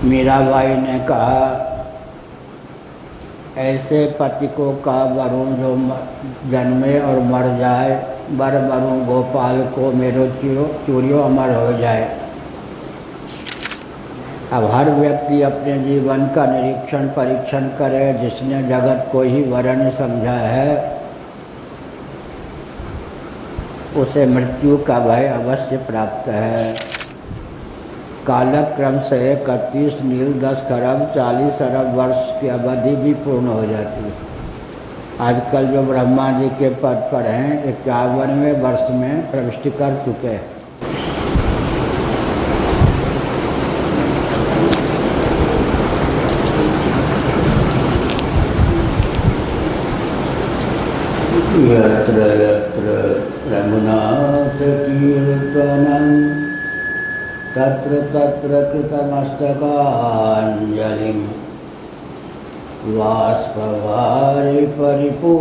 मीराबाई ने कहा, ऐसे पति को का वरुण जो जन्मे और मर जाए, बर वरुण गोपाल को मेरो चूरियो अमर हो जाए। अब हर व्यक्ति अपने जीवन का निरीक्षण परीक्षण करे। जिसने जगत को ही वर्ण समझा है उसे मृत्यु का भय अवश्य प्राप्त है। कालक्रम से 31 नील 10 खरब 40 अरब वर्ष की अवधि भी पूर्ण हो जाती है। आजकल जो ब्रह्मा जी के पद पर हैं 51वें वर्ष में प्रविष्टि कर चुके हैं। यत्र यत्र रघुनाथ कीर्तनं तत्र तत्र कृतमस्तकाञ्जलिं बाष्पवारि परिपूर्णलोचनं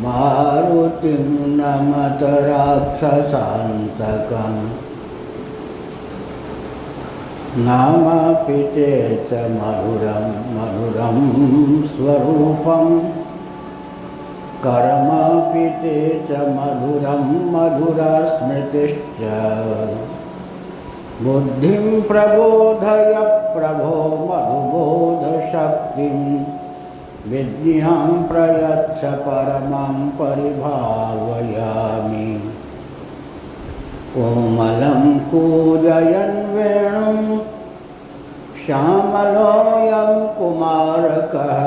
मारुतिं नमत राक्षसान्तकम् नामापिते च मधुरं मधुरं स्वरूपं कर्मापिते च मधुरं मधुरा स्मृतिश्च बुद्धिं प्रबोधय प्रभो मधुबोधशक्तिं विद्यां प्रयच्छ परमां परिभावयामि। कोमलं कूजयन् वेणुं श्यामलोऽयं कुमारकः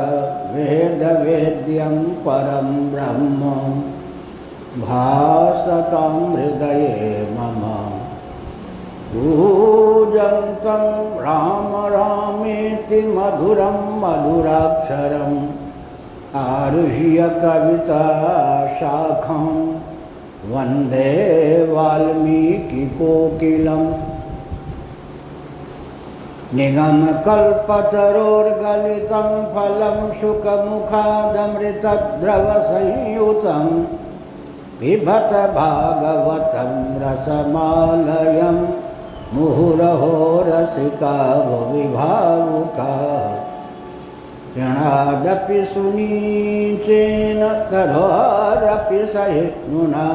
वेदवेद्यं परं ब्रह्म भासतां हृदये मम। कूजन्तं राम रामेति मधुरं मधुराक्षरम् आरुह्य कविता शाखां वन्दे वाल्मीकिकोकिलम्। निगमकल्पतरोर्गलितं फलं शुकमुखादमृतद्रवसंयुतं पिबत भागवतं रसमालयं मुहुरहो रसिका भुवि भावुकाः। ऋणादपि सुनीचेन तरोरपि सहिष्णुना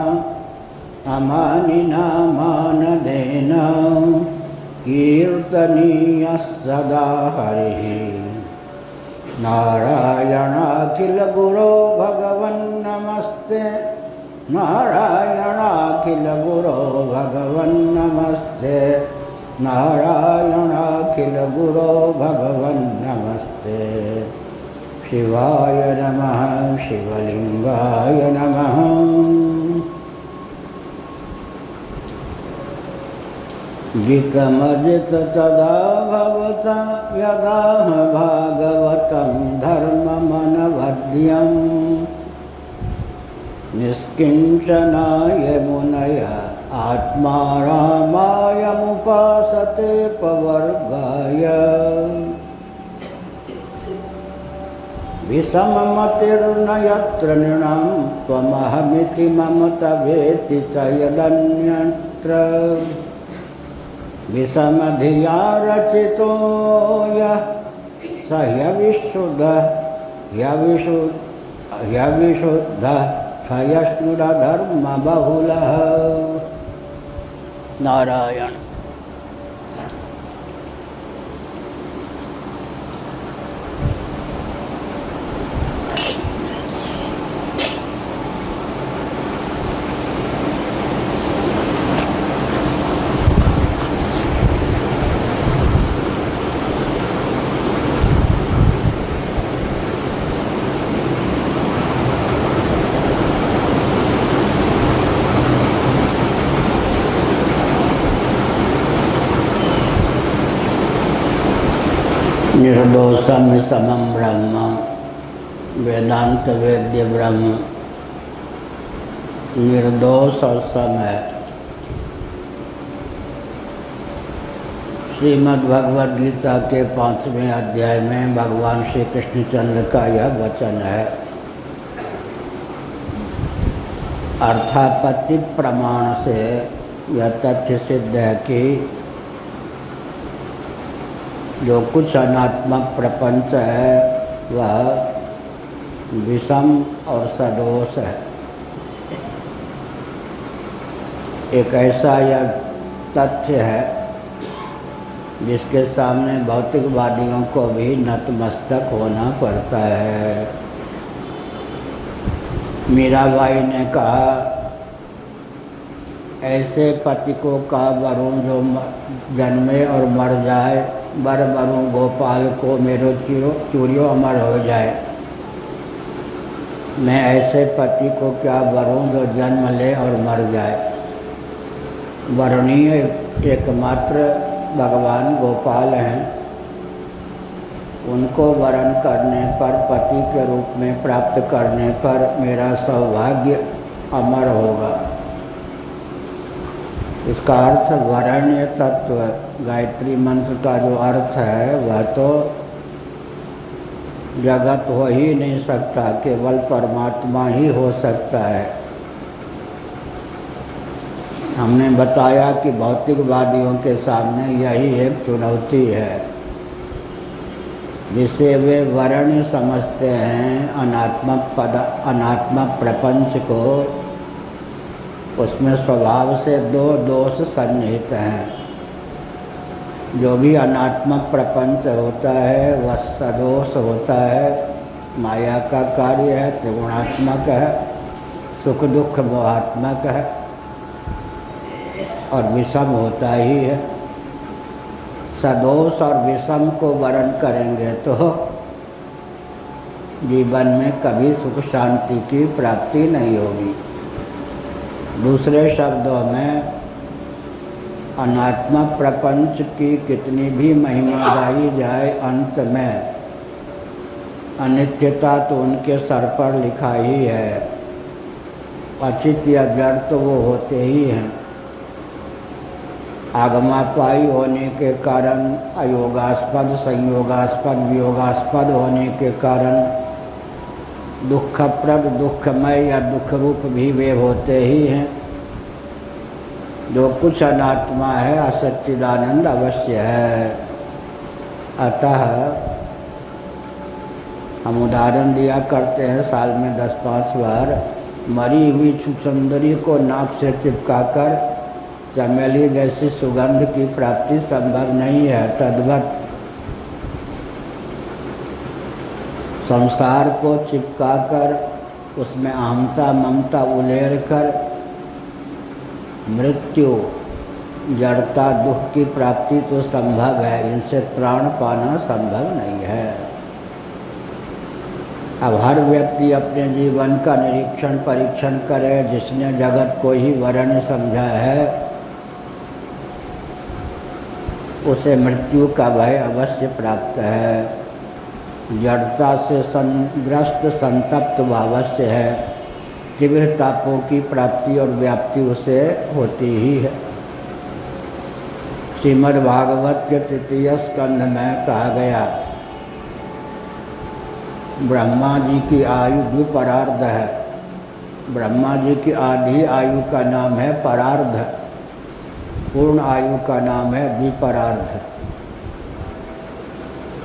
अमानिना मानदेन कीर्तनीयः सदा हरिः। नारायणाखिलगुरो भगवन्नमस्ते नारायणाखिलगुरो भगवन्नमस्ते नारायणाखिलगुरो भगवन्नमस्ते। शिवाय नमः शिवलिंगाय नमः। जितमजित तदा भवता यदा भागवतं धर्ममनवद्यं निष्किञ्चनाय मुनय आत्मा रामायमुपासते पवर्गाय। विषममतिर्न यत्र नृणां त्वमहमिति मम तवेति च यदन्यत्र। विषमधिया रचितो यः स ह्यविशुद्धः क्षयश्नुरधर्मबहुलः। नारायण। निर्दोषम समम ब्रह्म वेदांत वेद्य ब्रह्म निर्दोष और समय। श्रीमद् भगवद गीता के 5वें अध्याय में भगवान श्री कृष्णचंद्र का यह वचन है। अर्थापत्ति प्रमाण से यह तथ्य सिद्ध है कि जो कुछ अनात्मक प्रपंच है वह विषम और सदोष है। एक ऐसा यह तथ्य है जिसके सामने भौतिकवादियों को भी नतमस्तक होना पड़ता है। मीराबाई ने कहा, ऐसे पति को का वरुण जो जन्मे और मर जाए, बर वरुण गोपाल को मेरो चूरियो अमर हो जाए। मैं ऐसे पति को क्या वरुण जो जन्म ले और मर जाए। वरणीय एकमात्र भगवान गोपाल हैं। उनको वरण करने पर, पति के रूप में प्राप्त करने पर मेरा सौभाग्य अमर होगा। इसका अर्थ वरण्य तत्व, गायत्री मंत्र का जो अर्थ है वह तो जगत हो ही नहीं सकता, केवल परमात्मा ही हो सकता है। हमने बताया कि भौतिकवादियों के सामने यही एक चुनौती है, जिसे वे वर्ण समझते हैं अनात्मक प्रपंच को। उसमें स्वभाव से दो दोष सन्निहित हैं। जो भी अनात्मक प्रपंच होता है वह सदोष होता है, माया का कार्य है, त्रिगुणात्मक है, सुख दुख मोहात्मक है और विषम होता ही है। सदोष और विषम को वर्ण करेंगे तो जीवन में कभी सुख शांति की प्राप्ति नहीं होगी। दूसरे शब्दों में, अनात्मक प्रपंच की कितनी भी महिमा गाई जाए, अंत में अनित्यता तो उनके सर पर लिखा ही है। अचित या जड़ तो वो होते ही हैं। आगमापाई होने के कारण, अयोगास्पद, संयोगास्पद, वियोगास्पद होने के कारण दुखप्रद, दुखमय या दुख रूप भी वे होते ही हैं। जो कुछ अनात्मा है असच्चिदानंद अवश्य है। अतः हम उदाहरण दिया करते हैं साल में 10-5 बार, मरी हुई सुंदरी को नाक से चिपकाकर चमेली जैसी सुगंध की प्राप्ति संभव नहीं है। तद्वत संसार को चिपकाकर उसमें अहमता ममता उलेर कर मृत्यु, जड़ता, दुख की प्राप्ति तो संभव है, इनसे त्राण पाना संभव नहीं है। अब हर व्यक्ति अपने जीवन का निरीक्षण परीक्षण करे। जिसने जगत को ही वर्ण समझा है उसे मृत्यु का भय अवश्य प्राप्त है। जड़ता से संग्रस्त संतप्त अवश्य है। तीव्र तापों की प्राप्ति और व्याप्ति उसे होती ही है। श्रीमद् भागवत के 3 स्कंध में कहा गया, ब्रह्मा जी की आयु द्विपरार्ध है। ब्रह्मा जी की आधी आयु का नाम है परार्ध, पूर्ण आयु का नाम है द्विपरार्ध।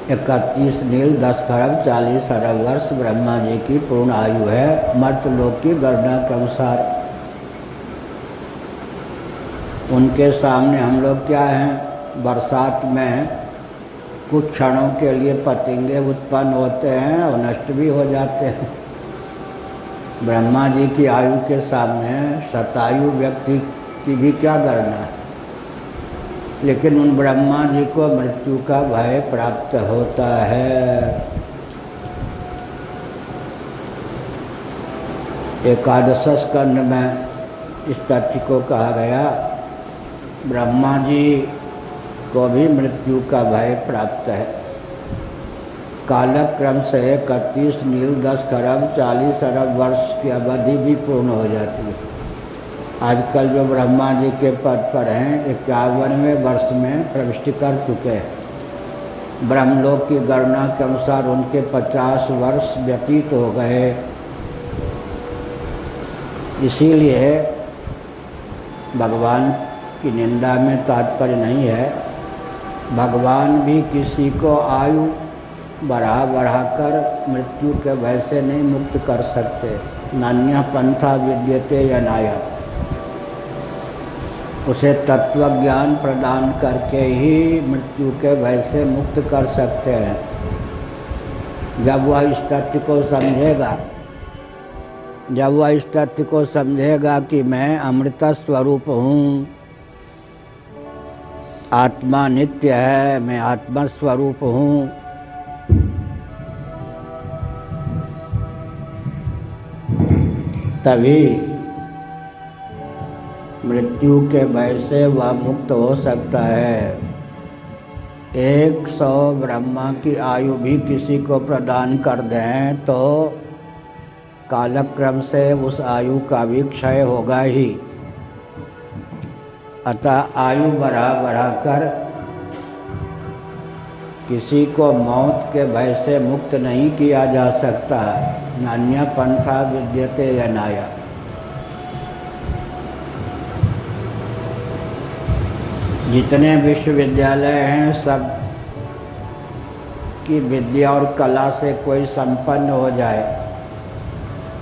31 नील 10 खरब 40 अरब वर्ष ब्रह्मा जी की पूर्ण आयु है, मर्त्यलोक की गणना के अनुसार। उनके सामने हम लोग क्या हैं? बरसात में कुछ क्षणों के लिए पतंगे उत्पन्न होते हैं और नष्ट भी हो जाते हैं। ब्रह्मा जी की आयु के सामने शतायु व्यक्ति की भी क्या गणना है। लेकिन उन ब्रह्मा जी को मृत्यु का भय प्राप्त होता है। एकादश स्कंध में इस तथ्य को कहा गया, ब्रह्मा जी को भी मृत्यु का भय प्राप्त है। कालक्रम से 31 नील 10 खरब 40 अरब वर्ष की अवधि भी पूर्ण हो जाती है। आजकल जो ब्रह्मा जी के पद पर हैं 51वें वर्ष में प्रविष्टि कर चुके हैं। ब्रह्मलोक की गणना के अनुसार उनके 50 वर्ष व्यतीत हो गए। इसीलिए भगवान की निंदा में तात्पर्य नहीं है, भगवान भी किसी को आयु बढ़ाकर मृत्यु के भय से नहीं मुक्त कर सकते। नान्यः पंथा विद्यते यनाय, उसे तत्व ज्ञान प्रदान करके ही मृत्यु के भय से मुक्त कर सकते हैं। जब वह इस तथ्य को समझेगा, कि मैं अमृत स्वरूप हूँ, आत्मा नित्य है, मैं आत्मा स्वरूप हूँ, तभी मृत्यु के भय से वह मुक्त हो सकता है। 100 ब्रह्मा की आयु भी किसी को प्रदान कर दें तो कालक्रम से उस आयु का भी क्षय होगा ही। अतः आयु बढ़ाकर किसी को मौत के भय से मुक्त नहीं किया जा सकता। नान्य पंथा विद्यते यनाय। जितने विश्वविद्यालय हैं, सब की विद्या और कला से कोई संपन्न हो जाए,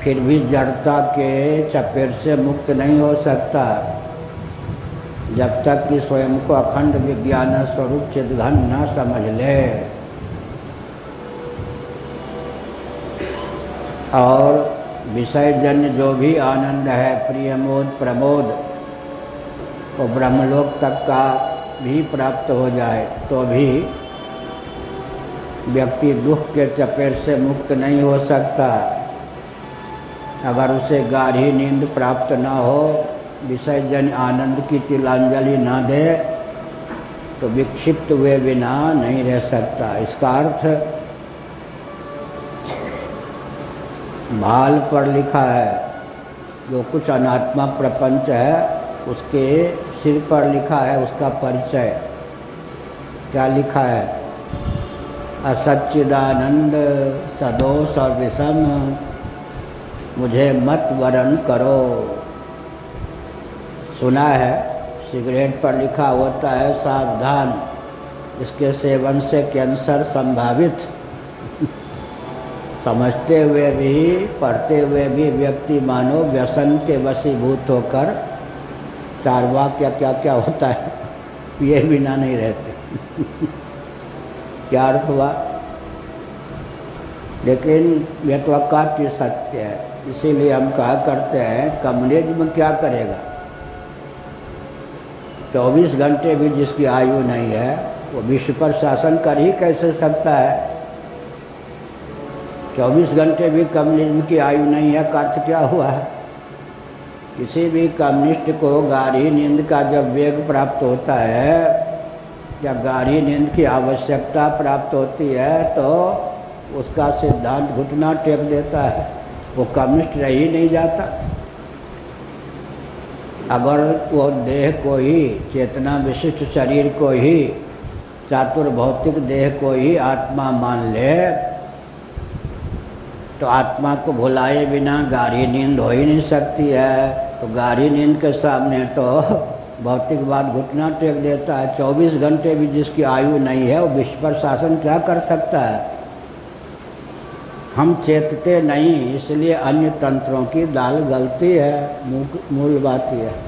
फिर भी जड़ता के चपेट से मुक्त नहीं हो सकता जब तक कि स्वयं को अखंड विज्ञान स्वरूप चिद्घन न समझ ले। और विषयजन्य जो भी आनंद है, प्रियमोद प्रमोद, वो ब्रह्मलोक तक का भी प्राप्त हो जाए तो भी व्यक्ति दुख के चपेट से मुक्त नहीं हो सकता। अगर उसे गाढ़ी नींद प्राप्त न हो, विषयजन्य आनंद की तिलांजलि न दे, तो विक्षिप्त हुए बिना नहीं रह सकता। इसका अर्थ भाल पर लिखा है, जो कुछ अनात्मा प्रपंच है उसके सिर पर लिखा है उसका परिचय। क्या लिखा है? असच्चिदानंद सदोष और विषम मुझे मत वरण करो। सुना है सिगरेट पर लिखा होता है सावधान, इसके सेवन से कैंसर संभावित। समझते हुए भी, पढ़ते हुए भी व्यक्ति मानो व्यसन के वशीभूत होकर चारवा क्या क्या होता है, पिए बिना नहीं रहते। क्या अर्थ हुआ? लेकिन यह तो अकाट्य सत्य है। इसीलिए हम कहा करते हैं कम्युनिज्म क्या करेगा? 24 घंटे भी जिसकी आयु नहीं है वो विश्व पर शासन कर ही कैसे सकता है? 24 घंटे भी कम्युनिज्म की आयु नहीं है का अर्थ क्या हुआ है? किसी भी कम्युनिस्ट को गाढ़ी नींद का जब वेग प्राप्त होता है या गाढ़ी नींद की आवश्यकता प्राप्त होती है तो उसका सिद्धांत घुटना टेक देता है, वो कम्युनिस्ट रह ही नहीं जाता। अगर वो देह को ही, चेतना विशिष्ट शरीर को ही, चातुर्भौतिक देह को ही आत्मा मान ले तो आत्मा को भुलाए बिना गाढ़ी नींद हो ही नहीं सकती है। तो गाढ़ी नींद के सामने तो भौतिकवाद घुटना टेक देता है। 24 घंटे भी जिसकी आयु नहीं है वो विश्व पर शासन क्या कर सकता है? हम चेतते नहीं, इसलिए अन्य तंत्रों की दाल गलती है। मूल बात यह है।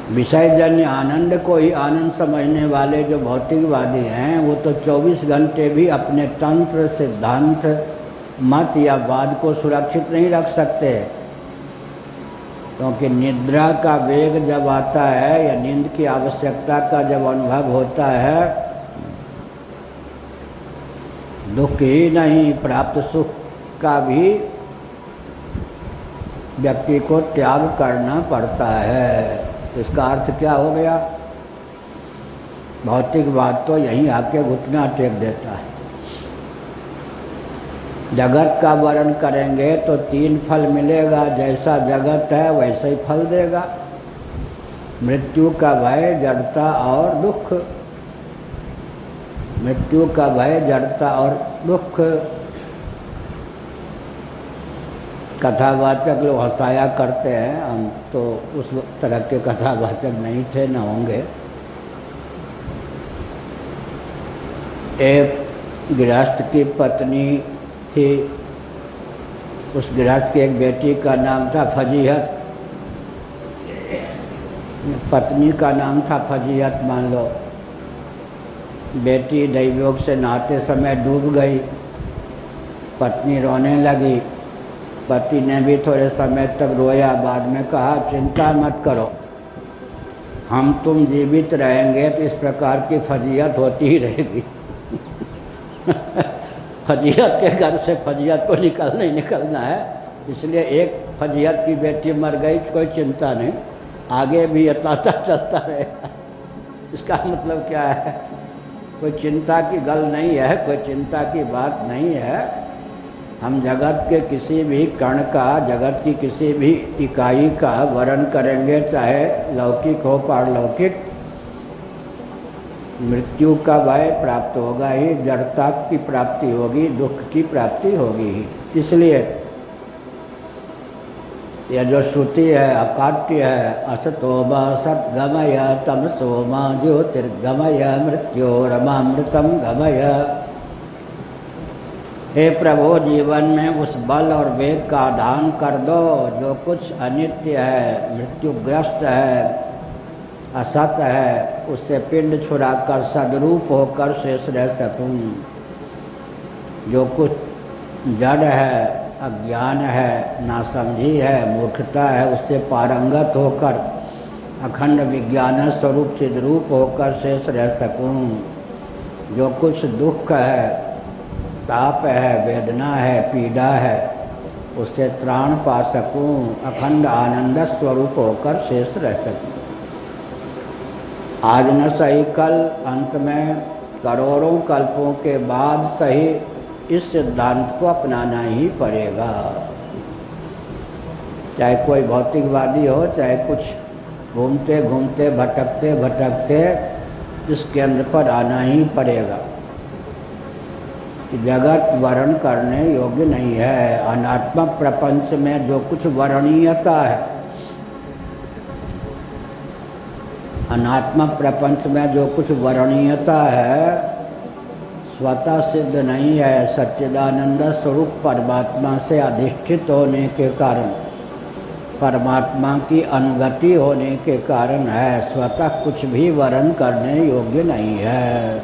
विषयजन्य आनंद को ही आनंद समझने वाले जो भौतिकवादी हैं वो तो 24 घंटे भी अपने तंत्र, सिद्धांत, मत या वाद को सुरक्षित नहीं रख सकते। क्योंकि निद्रा का वेग जब आता है या नींद की आवश्यकता का जब अनुभव होता है, दुख ही नहीं प्राप्त सुख का भी व्यक्ति को त्याग करना पड़ता है। इसका अर्थ क्या हो गया? भौतिकवाद तो यहीं आके घुटना टेक देता है। जगत का वर्णन करेंगे तो 3 फल मिलेगा, जैसा जगत है वैसे ही फल देगा। मृत्यु का भय, जड़ता और दुख। मृत्यु का भय, जड़ता और दुख। कथावाचक लोग हंसाया करते हैं, हम तो उस तरह के कथावाचक नहीं थे, न होंगे। एक गृहस्थ की पत्नी थी। उस गृहस्थ की एक बेटी का नाम था फजीहत। पत्नी का नाम था फजीहत मान लो। बेटी दैवयोग से नहाते समय डूब गई। पत्नी रोने लगी। पति ने भी थोड़े समय तक रोया। बाद में कहा, चिंता मत करो, हम तुम जीवित रहेंगे तो इस प्रकार की फजीहत होती ही रहेगी। फजीहत के घर से फजीहत को निकलना ही निकलना है। इसलिए एक फजीहत की बेटी मर गई, कोई चिंता नहीं, आगे भी अताता चलता रहेगा। इसका मतलब क्या है? कोई चिंता की गल नहीं है, कोई चिंता की बात नहीं है। हम जगत के किसी भी कण का, जगत की किसी भी इकाई का वर्णन करेंगे, चाहे लौकिक हो पारलौकिक, मृत्यु का भय प्राप्त होगा ही, जड़ता की प्राप्ति होगी, दुख की प्राप्ति होगी ही। इसलिए यह जो श्रुति है अकाट्य है, असतोमा सद्गमय तमसोमा ज्योतिर्गमय मृत्योरमामृतम गमय। हे प्रभु, जीवन में उस बल और वेग का दान कर दो जो कुछ अनित्य है, मृत्युग्रस्त है, असत है, उससे पिंड छुड़ाकर सदरूप होकर शेष रह सकूं। जो कुछ जड़ है, अज्ञान है, नासमझी है, मूर्खता है, उससे पारंगत होकर अखंड विज्ञान स्वरूप चिद्रूप होकर शेष रह सकूं। जो कुछ दुख है, ताप है, वेदना है, पीड़ा है, उससे त्राण पा सकूं, अखंड आनंद स्वरूप होकर शेष रह सकूं। आज न सही कल, अंत में करोड़ों कल्पों के बाद सही इस सिद्धांत को अपनाना ही पड़ेगा। चाहे कोई भौतिकवादी हो, चाहे कुछ घूमते घूमते भटकते भटकते इस केंद्र पर आना ही पड़ेगा कि जगत वर्ण करने योग्य नहीं है। अनात्म प्रपंच में जो कुछ वर्णीयता है, अनात्म प्रपंच में जो कुछ वर्णीयता है, स्वतः सिद्ध नहीं है। सच्चिदानंद स्वरूप परमात्मा से अधिष्ठित होने के कारण, परमात्मा की अनुगति होने के कारण है। स्वतः कुछ भी वर्ण करने योग्य नहीं है।